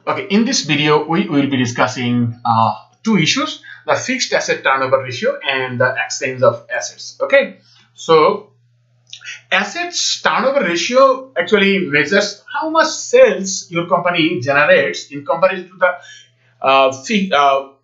Okay, in this video, we will be discussing two issues: the fixed asset turnover ratio and the exchange of assets. Okay, so assets turnover ratio actually measures how much sales your company generates in comparison to the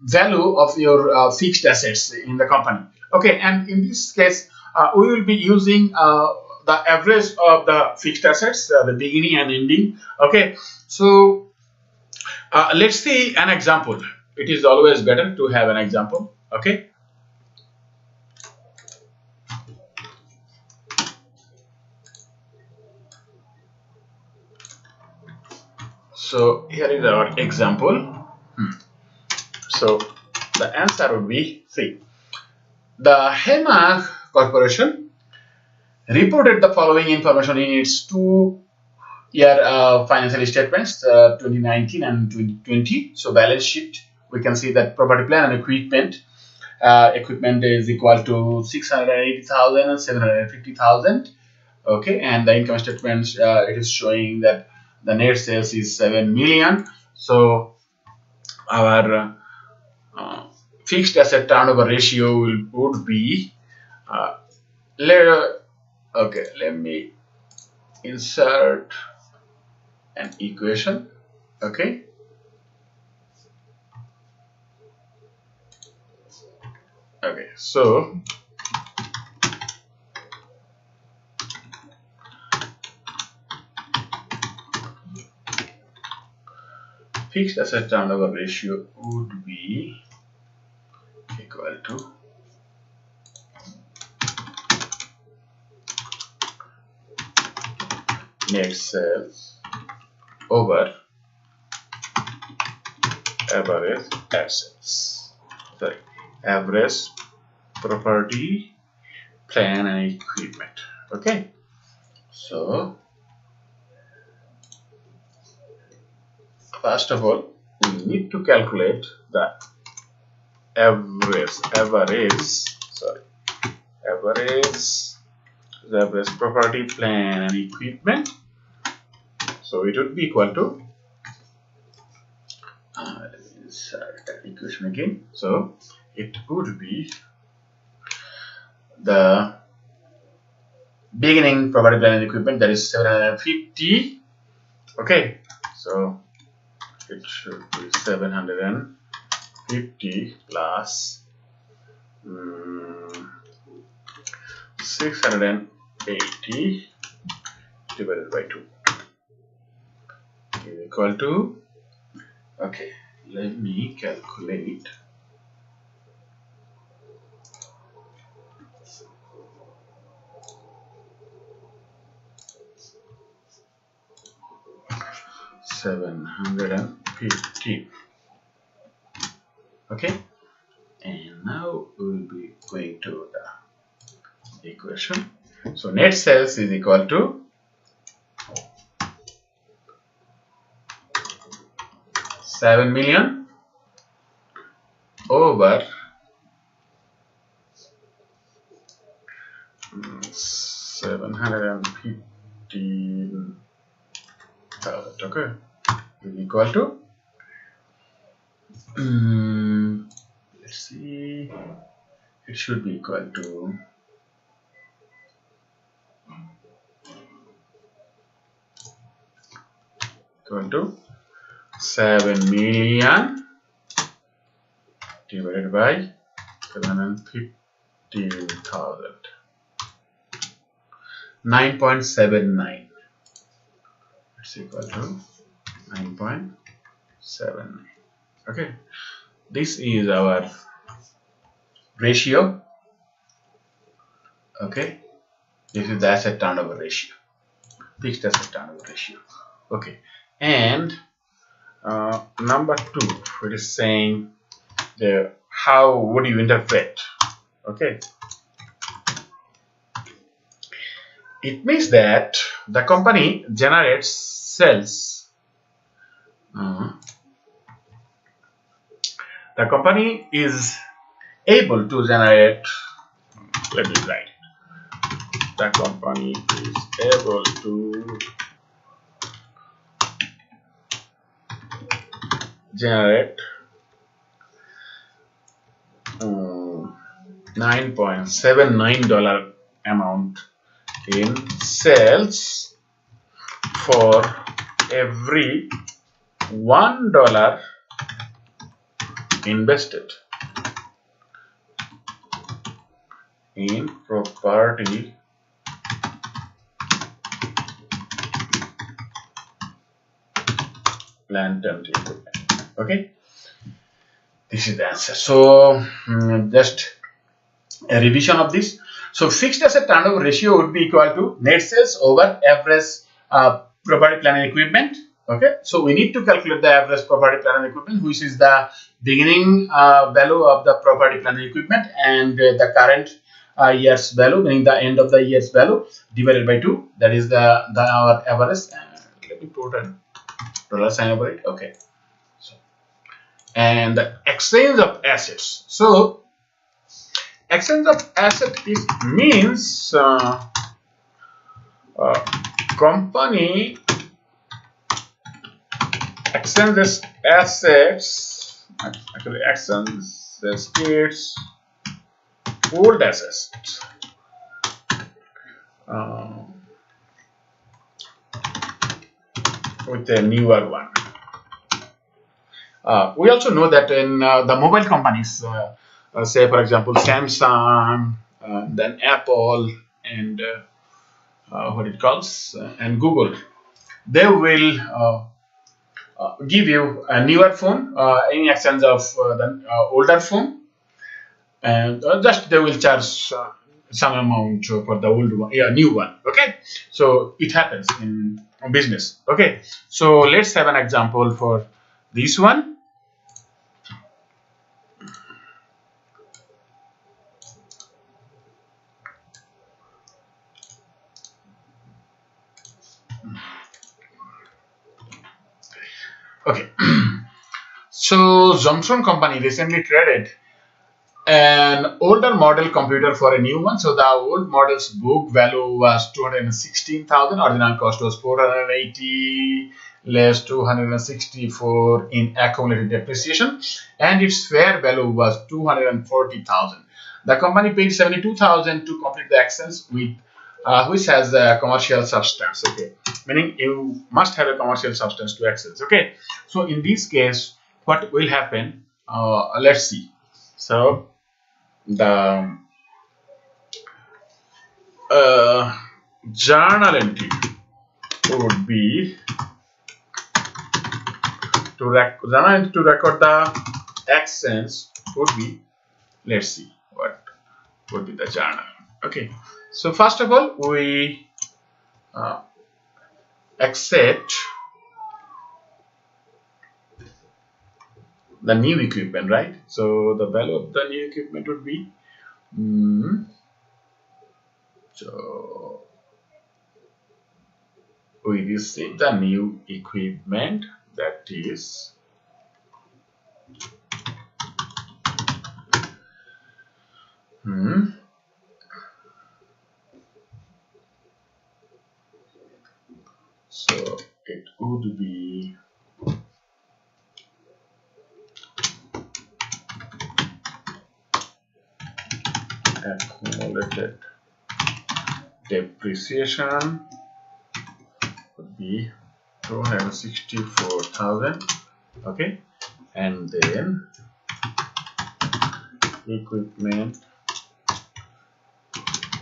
value of your fixed assets in the company. Okay, and in this case, we will be using the average of the fixed assets, the beginning and ending. Okay, so let's see an example. It is always better to have an example. Okay. So here is our example. So the answer would be C. The HEMA Corporation reported the following information in its two-year financial statements, 2019 and 2020. So balance sheet, we can see that property, plant and equipment. Equipment is equal to 680,000 and 750,000. Okay, and the income statement, it is showing that the net sales is 7 million. So our fixed asset turnover ratio would be let me insert an equation. Okay, so fixed asset turnover ratio would be equal to net sales over average assets. Sorry, average property, plant and equipment. Okay, so first of all, we need to calculate the average property, plant and equipment. So it would be equal to let me insert that equation again. So it would be the beginning property, plant and equipment, that is 750. Okay, so it should be 750 plus 680 divided by 2 is equal to, okay, let me calculate. $750. Okay, and now we will be going to the equation. So net sales is equal to 7 million over 715,000. Okay, is equal to let's see, it should be equal to 7 million divided by 715,000, 9.79. It's equal to 9.79. Okay, this is our ratio. Okay, this is the asset turnover ratio, fixed asset turnover ratio. Okay, and number 2, it is saying how would you interpret. Okay, it means that the company generates sales. The company is able to generate, let me write, the company is able to generate $9.79 amount in sales for every $1 invested in property plant and equipment. Okay, this is the answer. So just a revision of this. So fixed asset turnover ratio would be equal to net sales over average property plant and equipment. Okay, so we need to calculate the average property plant and equipment, which is the beginning value of the property plant and equipment, and the current year's value, meaning the end of the year's value, divided by 2. That is our average. Let me put a dollar sign over it. Okay. So, and the exchange of assets. So exchange of asset means company exchanges assets, actually exchanges its old assets with a newer one. We also know that in the mobile companies, say for example Samsung, then Apple, and what it calls, and Google, they will give you a newer phone in exchange of the older phone, and just they will charge some amount for the old one, new one. Okay, so it happens in business. Okay, so let's have an example for this one. Okay, so Johnson Company recently traded an older model computer for a new one. So the old model's book value was 216,000. Original cost was 480 less 264 in accumulated depreciation, and its fair value was 240,000. The company paid 72,000 to complete the exchange with which has a commercial substance. Okay, meaning you must have a commercial substance to exchange. Okay, so in this case, what will happen? Let's see. So the journal entry would be to record the exchange would be, let's see what would be the journal. Okay, so first of all we accept the new equipment, right? So the value of the new equipment would be so we receive the new equipment, that is so it would be accumulated depreciation would be 264,000. Okay, and then equipment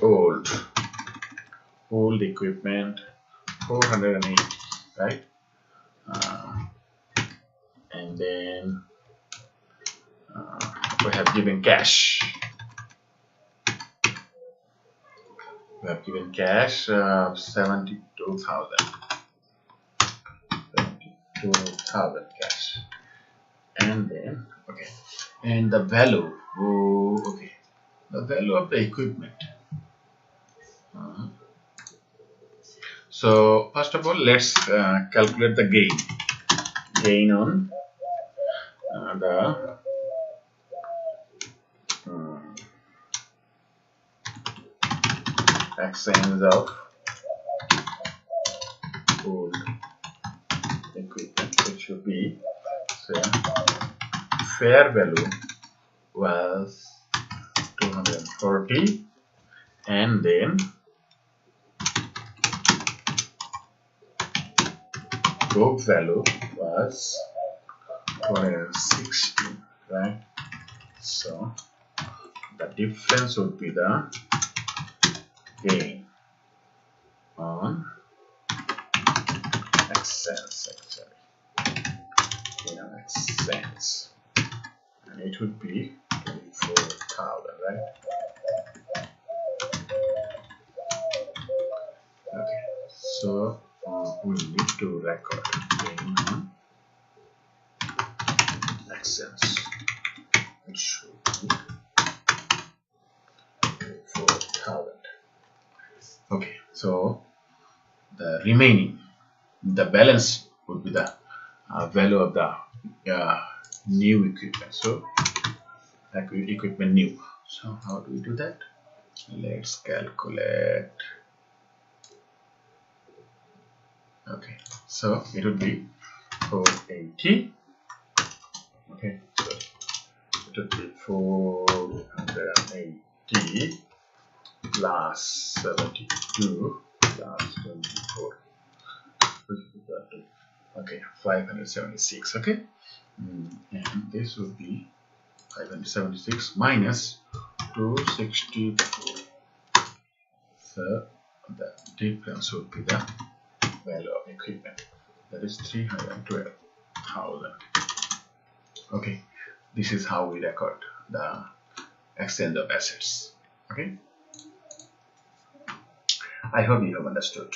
old equipment 480, right? And then we have given cash. We have given cash 72,000 cash, and then okay, and the value. Okay, the value of the equipment. So first of all, let's calculate the gain on the exchange of old equipment, which should be say fair value was 240, and then book value was 216, right? So the difference would be the gain on exchange, actually. Gain on exchange, and it would be 24,000, right? Okay, so we need to record gain on exchange. It should be 4,000. Okay, so the remaining, the balance would be the value of the new equipment. So equipment new. So how do we do that? Let's calculate. Okay, so it would be 480. Okay, so it would be 480 plus 72 plus 24, which is equal to, okay, 576. Okay, and this would be 576 minus 264. So the difference would be the value of equipment, that is 312,000. Okay, this is how we record the exchange of assets. Okay, I hope you have understood.